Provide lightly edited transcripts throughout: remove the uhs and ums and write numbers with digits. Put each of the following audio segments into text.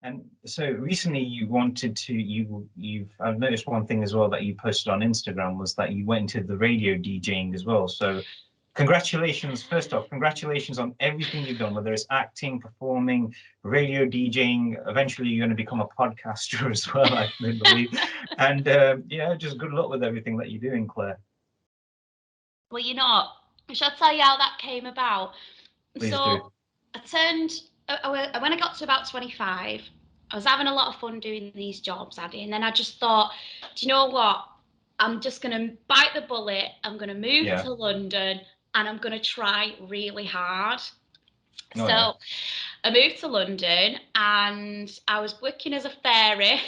And so recently you wanted to, I've noticed one thing as well that you posted on Instagram was that you went into the radio DJing as well. So congratulations, first off, congratulations on everything you've done, whether it's acting, performing, radio DJing. Eventually you're going to become a podcaster as well, I believe. And yeah, just good luck with everything that you're doing, Claire. Well, you know, shall I tell you how that came about? Please so do. when I got to about 25, I was having a lot of fun doing these jobs, Addy, and then I just thought, do you know what? I'm just going to bite the bullet. I'm going to move to London and I'm going to try really hard. I moved to London and I was working as a fairy.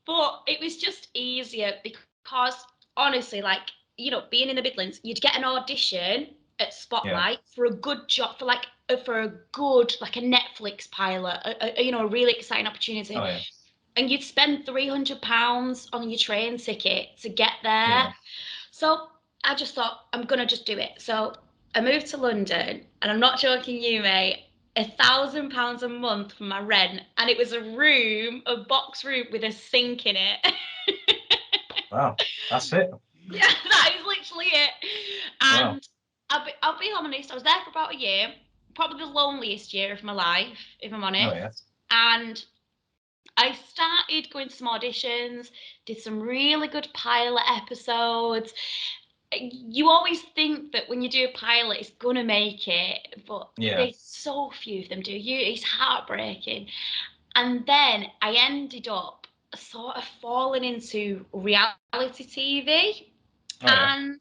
But it was just easier because honestly, like, you know, being in the Midlands, you'd get an audition at Spotlight for a good job, for a good, like a Netflix pilot, you know, a really exciting opportunity. And you'd spend £300 on your train ticket to get there. So I just thought, I'm going to just do it. So I moved to London, and I'm not joking you, mate, £1,000 a month for my rent. And it was a box room with a sink in it. Wow, that's it. Yeah, that is literally it. And I'll be honest, I was there for about a year, probably the loneliest year of my life, if I'm honest. And I started going to some auditions, did some really good pilot episodes. You always think that when you do a pilot, it's going to make it, but there's so few of them do. It's heartbreaking. And then I ended up sort of falling into reality TV. And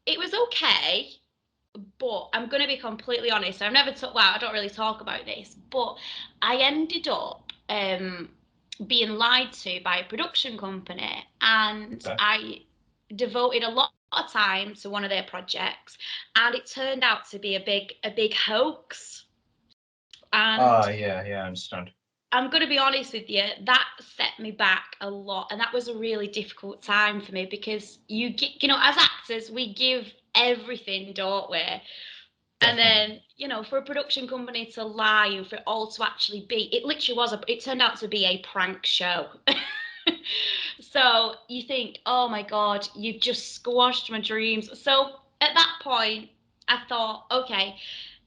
it was okay, but I'm going to be completely honest. I don't really talk about this, but I ended up being lied to by a production company, and I devoted a lot of time to one of their projects, and it turned out to be a big hoax. And I understand. I'm going to be honest with you, that set me back a lot, and that was a really difficult time for me because you know, as actors, we give everything, don't we? And then, you know, for a production company to lie and for it all to actually be, it turned out to be a prank show. So you think, oh my God, you've just squashed my dreams. So at that point, I thought, okay,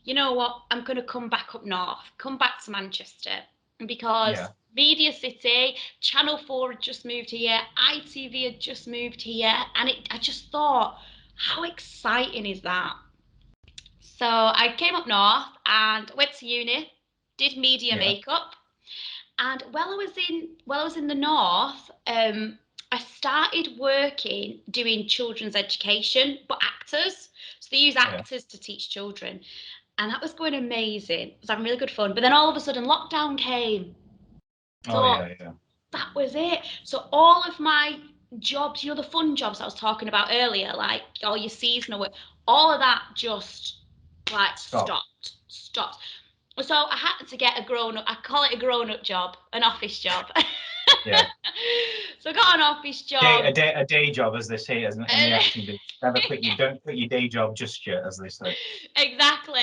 you know what? I'm going to come back up north, come back to Manchester, because Media City, Channel 4 had just moved here, ITV had just moved here, and I just thought, how exciting is that? So I came up north and went to uni, did media makeup, and while I was in the north, I started working doing children's education, but actors. So they use actors to teach children, and that was going amazing. It was having really good fun. But then all of a sudden, lockdown came. So that was it. So all of my jobs, you know, the fun jobs I was talking about earlier, like all your seasonal work, all of that just like stopped. So I had to get I call it a grown-up job, an office job. So I got an office job. A day job, as they say, as in the acting business. Don't quit your day job just yet, as they say. Exactly.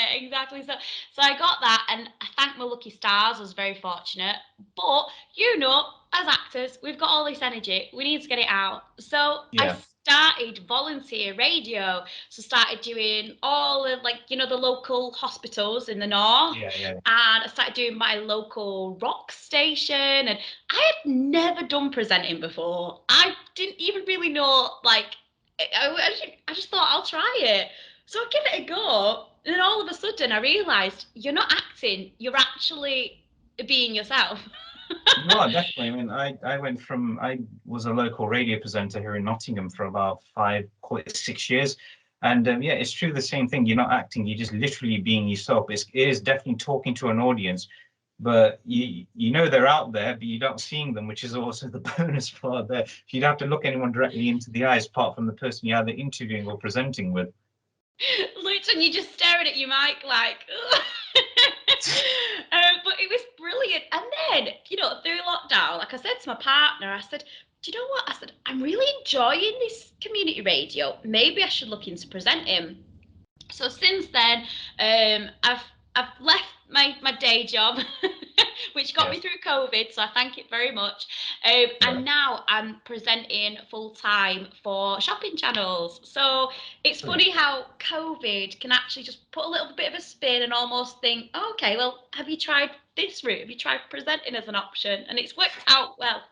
So I got that, and I thank my lucky stars. I was very fortunate. But you know, as actors, we've got all this energy. We need to get it out. So I started volunteer radio. So started doing all of, like, you know, the local hospitals in the north. And I started doing my local rock station. And I had never done presenting before. I didn't even really know, like, I just thought I'll try it. So I give it a go. And then all of a sudden I realised you're not acting, you're actually being yourself. No, definitely. I mean, I was a local radio presenter here in Nottingham for about 6 years. And it's true, the same thing. You're not acting, you're just literally being yourself. It is definitely talking to an audience, but you know they're out there, but you don't seeing them, which is also the bonus part there. You'd have to look anyone directly into the eyes, apart from the person you're either interviewing or presenting with. Literally, you're just staring at your mic like, but it was brilliant. And then, you know, through lockdown, like I said to my partner, I said, do you know what? I said, I'm really enjoying this community radio. Maybe I should look into presenting. So since then, I've left my day job, which got me through COVID, so I thank it very much. And now I'm presenting full time for shopping channels. So it's funny how COVID can actually just put a little bit of a spin and almost think, oh, okay, well, have you tried this route? Have you tried presenting as an option? And it's worked out well.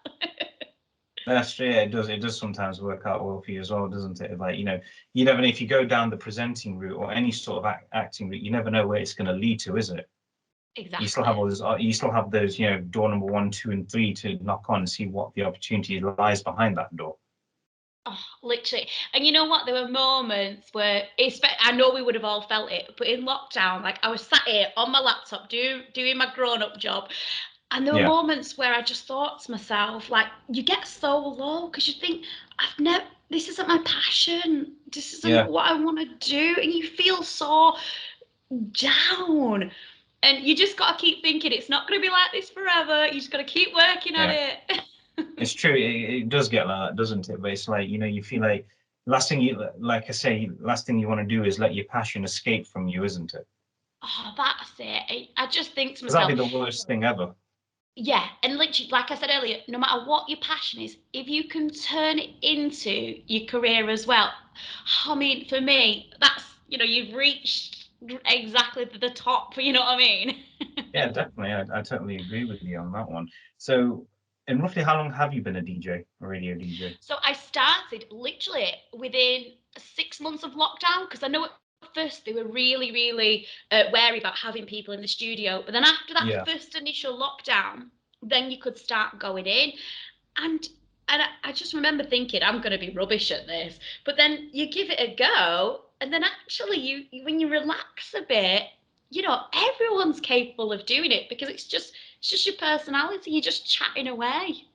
That's true. Yeah, it does. It does sometimes work out well for you as well, doesn't it? Like, you never know if you go down the presenting route or any sort of acting route, you never know where it's going to lead to, is it? Exactly. You still have all those. You still have those, door number 1, 2, and 3 to knock on and see what the opportunity lies behind that door. Oh, literally. And you know what? There were moments where, I know we would have all felt it, but in lockdown, like I was sat here on my laptop doing my grown-up job. And there were Yeah. moments where I just thought to myself, like, you get so low because you think, this isn't my passion. This isn't what I want to do. And you feel so down. And you just got to keep thinking it's not going to be like this forever. You just got to keep working at it. It's true. It does get like that, doesn't it? But it's like, you feel like last thing you want to do is let your passion escape from you, isn't it? Oh, that's it. I just think to Because that'd myself, be the worst thing ever. yeah, and literally, like I said earlier, no matter what your passion is, if you can turn it into your career as well, I mean, for me, that's, you've reached exactly the top, you know what I mean? Yeah, definitely. I totally agree with you on that one. So, and roughly how long have you been a DJ, a radio DJ? So I started literally within 6 months of lockdown because I know at first they were really, really wary about having people in the studio. But then after that Yeah. first initial lockdown, then you could start going in. And I just remember thinking, I'm going to be rubbish at this. But then you give it a go, and then actually, when you relax a bit, everyone's capable of doing it because it's just your personality. You're just chatting away.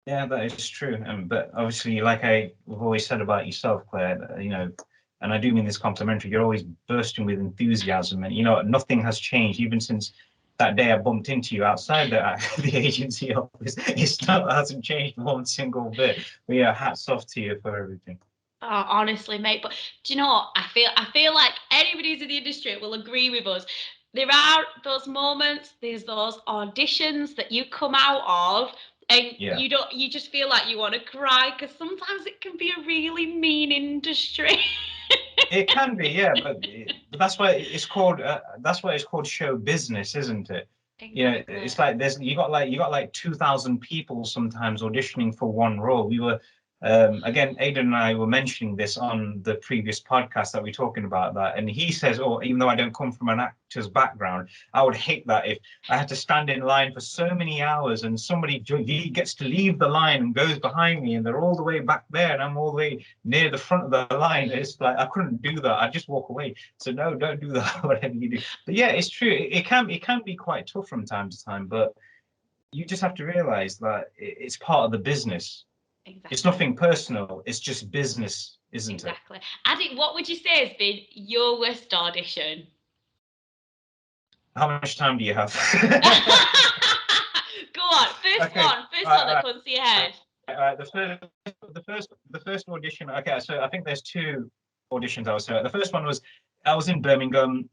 Yeah, that is true. But obviously, like I've always said about yourself, Claire, and I do mean this complimentary, you're always bursting with enthusiasm, and nothing has changed even since that day I bumped into you outside the agency office. It hasn't changed one single bit. But yeah, hats off to you for everything. Oh, honestly, mate. But do you know what? I feel like anybody who's in the industry will agree with us. There are those moments, there's those auditions that you come out of and Yeah. you just feel like you want to cry because sometimes it can be a really mean industry. It can be, yeah, but that's why it's called show business, isn't it? It's Exactly. like you got like 2,000 people sometimes auditioning for one role. We were again, Aidan and I were mentioning this on the previous podcast that we're talking about that, and he says, "Oh, even though I don't come from an actor's background, I would hate that if I had to stand in line for so many hours and somebody he gets to leave the line and goes behind me, and they're all the way back there, and I'm all the way near the front of the line. It's like I couldn't do that. I'd just walk away. So no, don't do that. Whatever you do." But yeah, it's true. It can be quite tough from time to time, but you just have to realize that it's part of the business. It's Exactly. nothing personal. It's just business, isn't it? Exactly. Adi, what would you say has been your worst audition? How much time do you have? Go on, first Okay. one, first All right, one all that right, comes to your head. all right. The first audition. Okay, so I think there's two auditions I was at. The first one was I was in Birmingham.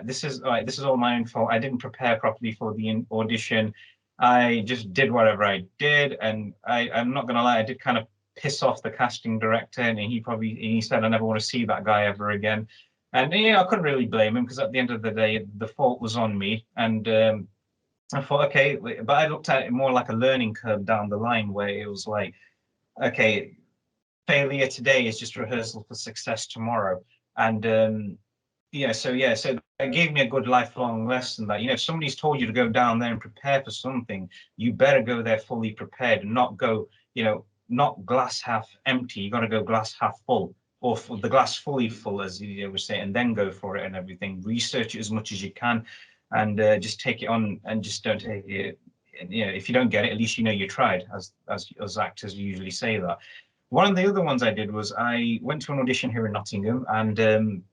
This is all right. This is all my own fault. I didn't prepare properly for the audition. I just did whatever I did, and I'm not gonna lie. I did kind of piss off the casting director, and he said I never want to see that guy ever again. And I couldn't really blame him because at the end of the day, the fault was on me. And I thought, okay, but I looked at it more like a learning curve down the line where it was like, okay, failure today is just rehearsal for success tomorrow. And so it gave me a good lifelong lesson that, if somebody's told you to go down there and prepare for something, you better go there fully prepared and not go, not glass half empty. You got to go glass half full or the glass fully full, as you would say, and then go for it and everything. Research it as much as you can and just take it on and just don't take it. If you don't get it, at least you tried, as actors usually say that. One of the other ones I did was I went to an audition here in Nottingham, and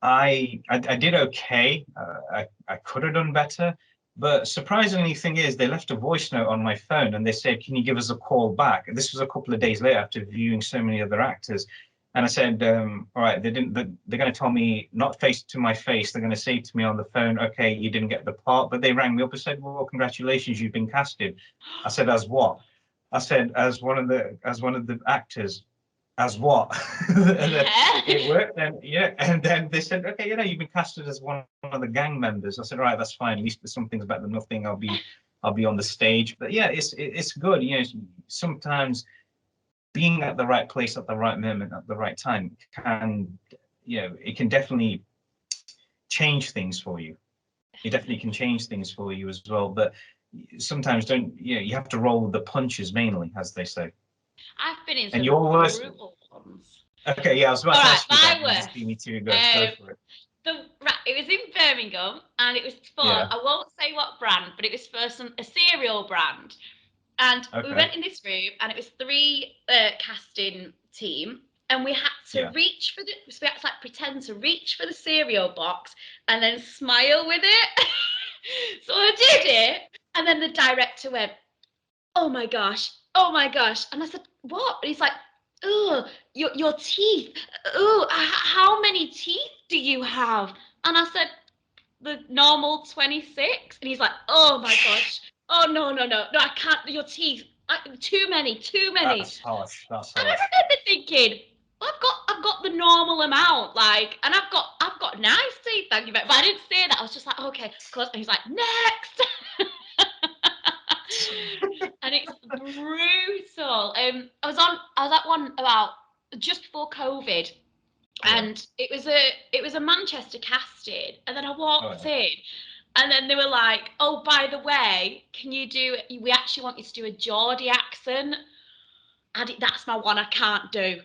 I did okay. I could have done better, but surprisingly, thing is, they left a voice note on my phone, and they said, "Can you give us a call back?" And this was a couple of days later after viewing so many other actors, And I said, all right, they're going to tell me not face to my face. They're going to say to me on the phone, okay, you didn't get the part. But they rang me up and said, well, congratulations, you've been casted. I said, as what? I said, as one of the actors. As what? And then it worked. And yeah, and then they said, okay, you've been casted as one of the gang members. I said, all right, that's fine. At least something's better than nothing. I'll be on the stage. But yeah, it's good. Sometimes being at the right place at the right moment at the right time can, it can definitely change things for you. It definitely can change things for you as well. But sometimes you have to roll the punches mainly, as they say. I've been in And some your worst. brutal ones. Okay, yeah, I was about All to right, ask you my that. You just beat me worst. to go for it. It was in Birmingham, and it was for, Yeah. I won't say what brand, but it was for a cereal brand. And we Okay. went in this room, and it was three casting team, and we had to Yeah. reach for so we had to like pretend to reach for the cereal box and then smile with it. So I did it, and then the director went, oh my gosh, oh my gosh. And I said, what? And he's like, oh, your teeth. Oh, how many teeth do you have? And I said, the normal 26. And he's like, oh my gosh. Oh, no, I can't. Your teeth. Too many, too many. That's harsh. That's And I harsh. remember thinking, well, I've got the normal amount, like, and I've got nice teeth, thank you. But I didn't say that. I was just like, okay, close. And he's like, next. And it's brutal. I was at one about just before COVID, Yeah. and it was a Manchester casting, and then I Oh, walked yeah. in, and then they were like, "Oh, by the way, can you do? We actually want you to do a Geordie accent." And that's my one I can't do.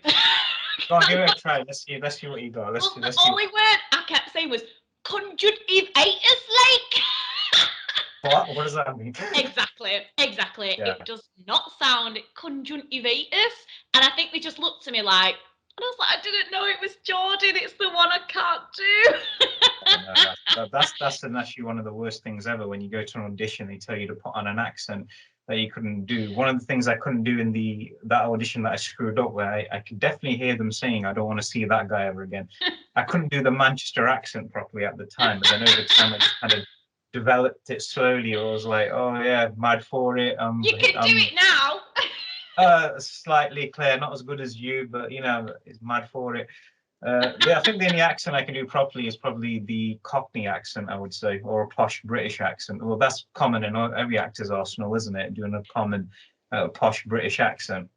Go on, give it a try. Let's see what you got. Well, the Let's see. only word I kept saying was conjunctivitis, like. What does that mean? Exactly. Yeah. It does not sound conjunctivitis. And I think they just looked at me like, and I was like, I didn't know it was Jordan. It's the one I can't do. Oh, no, that's actually one of the worst things ever. When you go to an audition, they tell you to put on an accent that you couldn't do. One of the things I couldn't do in that audition that I screwed up, where I could definitely hear them saying, "I don't want to see that guy ever again." I couldn't do the Manchester accent properly at the time, but then over time I just kind of developed it slowly. I was like, "Oh yeah, mad for it." You can do it now. Slightly clear, not as good as you, but it's mad for it. I think the only accent I can do properly is probably the Cockney accent, I would say, or a posh British accent. Well, that's common in every actor's arsenal, isn't it? Doing a common posh British accent.